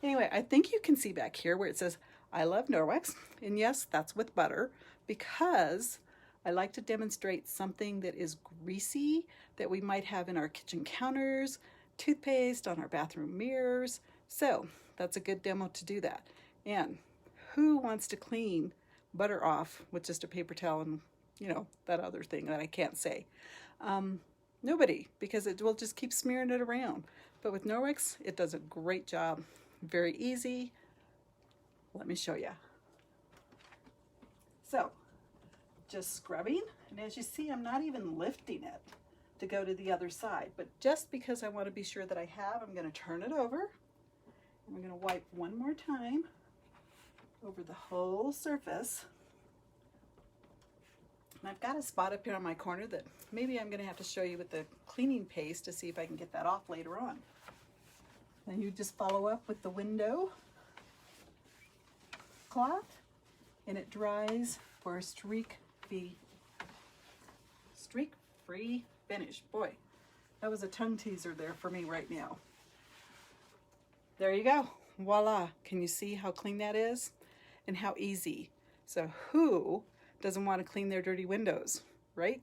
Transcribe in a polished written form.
Anyway, I think you can see back here where it says, I love Norwex. And yes, that's with butter, because I like to demonstrate something that is greasy that we might have in our kitchen counters, toothpaste on our bathroom mirrors. So that's a good demo to do that. And who wants to clean butter off with just a paper towel and, you know, that other thing that I can't say? Nobody, because it will just keep smearing it around. But with Norwex, it does a great job. Very easy. Let me show you. So, just scrubbing, and as you see, I'm not even lifting it to go to the other side, but just because I want to be sure that I have, I'm going to turn it over, and we're going to wipe one more time over the whole surface. And I've got a spot up here on my corner that maybe I'm going to have to show you with the cleaning paste to see if I can get that off later on. Then you just follow up with the window cloth, and it dries for a streak-free finish. Boy, that was a tongue teaser there for me right now. There you go. Voila. Can you see how clean that is and how easy? So who doesn't want to clean their dirty windows, right?